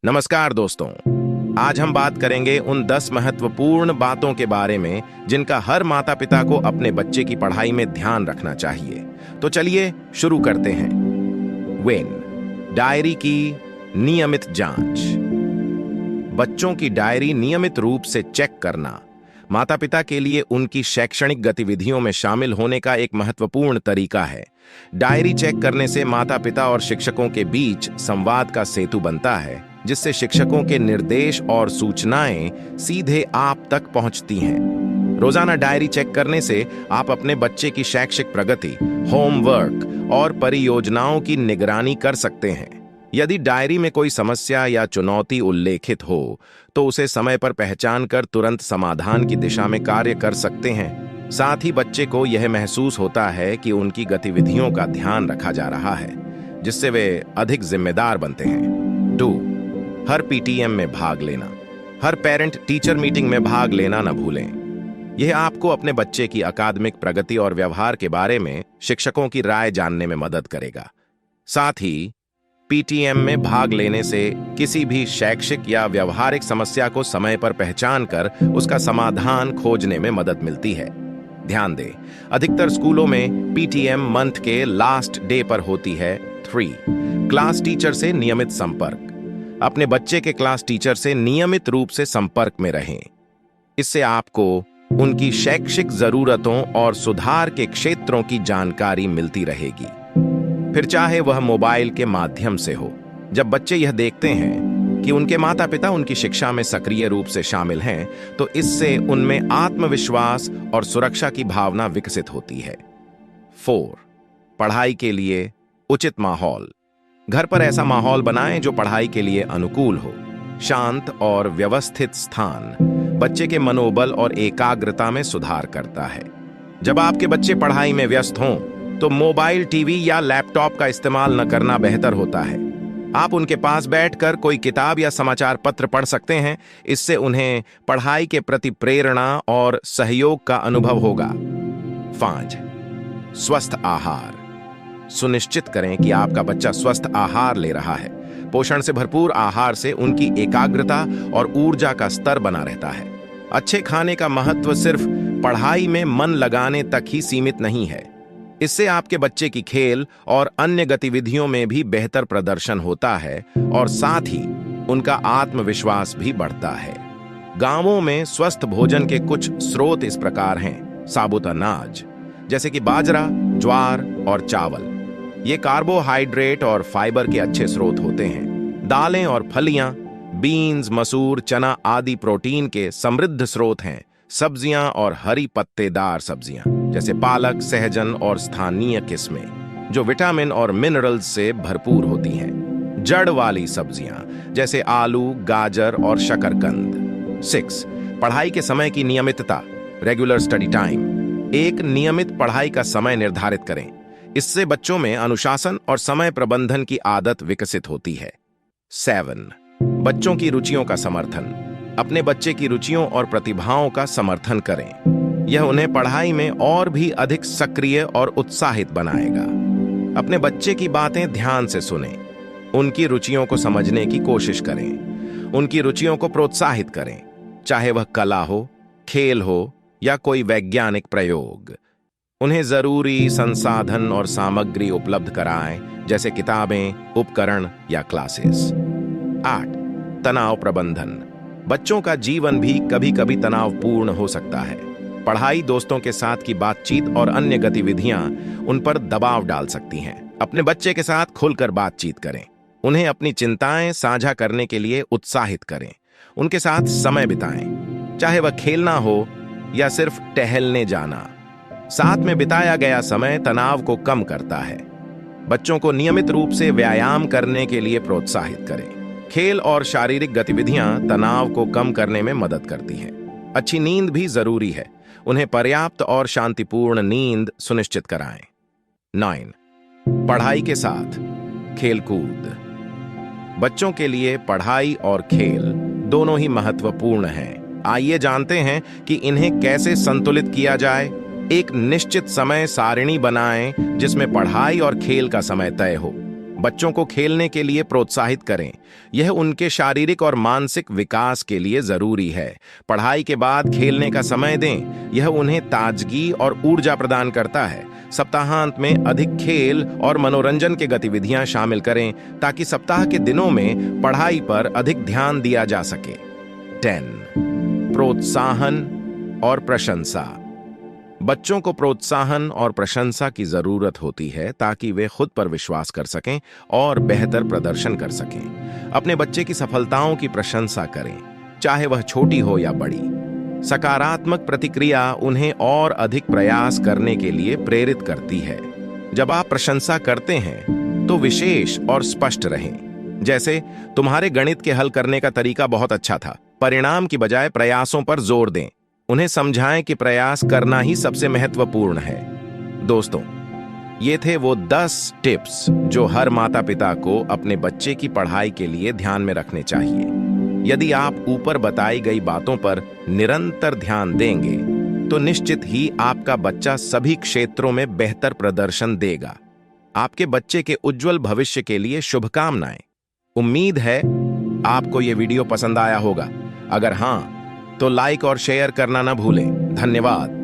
नमस्कार दोस्तों। आज हम बात करेंगे उन 10 महत्वपूर्ण बातों के बारे में जिनका हर माता पिता को अपने बच्चे की पढ़ाई में ध्यान रखना चाहिए। तो चलिए शुरू करते हैं। डायरी की नियमित जांच। बच्चों की डायरी नियमित रूप से चेक करना माता पिता के लिए उनकी शैक्षणिक गतिविधियों में शामिल होने का एक महत्वपूर्ण तरीका है। डायरी चेक करने से माता पिता और शिक्षकों के बीच संवाद का सेतु बनता है, जिससे शिक्षकों के निर्देश और सूचनाएं सीधे आप तक पहुंचती हैं। रोजाना डायरी चेक करने से आप अपने बच्चे की शैक्षिक प्रगति, होमवर्क और परियोजनाओं की निगरानी कर सकते हैं। यदि डायरी में कोई समस्या या चुनौती उल्लेखित हो, तो उसे समय पर पहचान कर तुरंत समाधान की दिशा में कार्य कर सकते हैं। साथ ही बच्चे को यह महसूस होता है कि उनकी गतिविधियों का ध्यान रखा जा रहा है, जिससे वे अधिक जिम्मेदार बनते हैं। 2. हर पीटीएम में भाग लेना। हर पेरेंट टीचर मीटिंग में भाग लेना न भूलें। यह आपको अपने बच्चे की अकादमिक प्रगति और व्यवहार के बारे में शिक्षकों की राय जानने में मदद करेगा। साथ ही पीटीएम में भाग लेने से किसी भी शैक्षिक या व्यवहारिक समस्या को समय पर पहचान कर उसका समाधान खोजने में मदद मिलती है। ध्यान दें, अधिकतर स्कूलों में पीटीएम मंथ के लास्ट डे पर होती है। 3. क्लास टीचर से नियमित संपर्क। अपने बच्चे के क्लास टीचर से नियमित रूप से संपर्क में रहें। इससे आपको उनकी शैक्षिक जरूरतों और सुधार के क्षेत्रों की जानकारी मिलती रहेगी, फिर चाहे वह मोबाइल के माध्यम से हो। जब बच्चे यह देखते हैं कि उनके माता पिता उनकी शिक्षा में सक्रिय रूप से शामिल हैं, तो इससे उनमें आत्मविश्वास और सुरक्षा की भावना विकसित होती है। 4. पढ़ाई के लिए उचित माहौल। घर पर ऐसा माहौल बनाएं जो पढ़ाई के लिए अनुकूल हो। शांत और व्यवस्थित स्थान बच्चे के मनोबल और एकाग्रता में सुधार करता है। जब आपके बच्चे पढ़ाई में व्यस्त हों, तो मोबाइल, टीवी या लैपटॉप का इस्तेमाल न करना बेहतर होता है। आप उनके पास बैठकर कोई किताब या समाचार पत्र पढ़ सकते हैं। इससे उन्हें पढ़ाई के प्रति प्रेरणा और सहयोग का अनुभव होगा। 5. स्वस्थ आहार। सुनिश्चित करें कि आपका बच्चा स्वस्थ आहार ले रहा है। पोषण से भरपूर आहार से उनकी एकाग्रता और ऊर्जा का स्तर बना रहता है। अच्छे खाने का महत्व सिर्फ पढ़ाई में मन लगाने तक ही सीमित नहीं है। इससे आपके बच्चे की खेल और अन्य गतिविधियों में भी बेहतर प्रदर्शन होता है और साथ ही उनका आत्मविश्वास भी बढ़ता है। गांवों में स्वस्थ भोजन के कुछ स्रोत इस प्रकार हैं। साबुत अनाज जैसे कि बाजरा, ज्वार और चावल, ये कार्बोहाइड्रेट और फाइबर के अच्छे स्रोत होते हैं। दालें और फलियां, बीन्स, मसूर, चना आदि प्रोटीन के समृद्ध स्रोत हैं। सब्जियां और हरी पत्तेदार सब्जियां जैसे पालक, सहजन और स्थानीय किस्में जो विटामिन और मिनरल्स से भरपूर होती हैं। जड़ वाली सब्जियां जैसे आलू, गाजर और शकरकंद। 6. पढ़ाई के समय की नियमितता। Regular study time. एक नियमित पढ़ाई का समय निर्धारित करें। इससे बच्चों में अनुशासन और समय प्रबंधन की आदत विकसित होती है। 7. बच्चों की रुचियों का समर्थन। अपने बच्चे की रुचियों और प्रतिभाओं का समर्थन करें। यह उन्हें पढ़ाई में और भी अधिक सक्रिय और उत्साहित बनाएगा। अपने बच्चे की बातें ध्यान से सुनें। उनकी रुचियों को समझने की कोशिश करें। उनकी रुचियों को प्रोत्साहित करें, चाहे वह कला हो, खेल हो या कोई वैज्ञानिक प्रयोग। उन्हें जरूरी संसाधन और सामग्री उपलब्ध कराएं, जैसे किताबें, उपकरण या क्लासेस। 8. तनाव प्रबंधन। बच्चों का जीवन भी कभी कभी तनावपूर्ण हो सकता है। पढ़ाई, दोस्तों के साथ की बातचीत और अन्य गतिविधियां उन पर दबाव डाल सकती हैं। अपने बच्चे के साथ खुलकर बातचीत करें। उन्हें अपनी चिंताएं साझा करने के लिए उत्साहित करें। उनके साथ समय बिताएं, चाहे वह खेलना हो या सिर्फ टहलने जाना। साथ में बिताया गया समय तनाव को कम करता है। बच्चों को नियमित रूप से व्यायाम करने के लिए प्रोत्साहित करें। खेल और शारीरिक गतिविधियां तनाव को कम करने में मदद करती हैं। अच्छी नींद भी जरूरी है। उन्हें पर्याप्त और शांतिपूर्ण नींद सुनिश्चित कराएं। 9. पढ़ाई के साथ खेलकूद। बच्चों के लिए पढ़ाई और खेल दोनों ही महत्वपूर्ण हैं। आइए जानते हैं कि इन्हें कैसे संतुलित किया जाए। एक निश्चित समय सारिणी बनाएं जिसमें पढ़ाई और खेल का समय तय हो। बच्चों को खेलने के लिए प्रोत्साहित करें। यह उनके शारीरिक और मानसिक विकास के लिए जरूरी है। पढ़ाई के बाद खेलने का समय दें। यह उन्हें ताजगी और ऊर्जा प्रदान करता है। सप्ताहांत में अधिक खेल और मनोरंजन के गतिविधियां शामिल करें ताकि सप्ताह के दिनों में पढ़ाई पर अधिक ध्यान दिया जा सके। 10. प्रोत्साहन और प्रशंसा। बच्चों को प्रोत्साहन और प्रशंसा की जरूरत होती है ताकि वे खुद पर विश्वास कर सकें और बेहतर प्रदर्शन कर सकें। अपने बच्चे की सफलताओं की प्रशंसा करें, चाहे वह छोटी हो या बड़ी। सकारात्मक प्रतिक्रिया उन्हें और अधिक प्रयास करने के लिए प्रेरित करती है। जब आप प्रशंसा करते हैं तो विशेष और स्पष्ट रहें। जैसे, तुम्हारे गणित के हल करने का तरीका बहुत अच्छा था। परिणाम की बजाय प्रयासों पर जोर दें। उन्हें समझाएं कि प्रयास करना ही सबसे महत्वपूर्ण है। दोस्तों, ये थे वो 10 टिप्स जो हर माता पिता को अपने बच्चे की पढ़ाई के लिए ध्यान में रखने चाहिए। यदि आप ऊपर बताई गई बातों पर निरंतर ध्यान देंगे तो निश्चित ही आपका बच्चा सभी क्षेत्रों में बेहतर प्रदर्शन देगा। आपके बच्चे के उज्जवल भविष्य के लिए शुभकामनाएं। उम्मीद है आपको ये वीडियो पसंद आया होगा। अगर हाँ, तो लाइक और शेयर करना ना भूलें। धन्यवाद।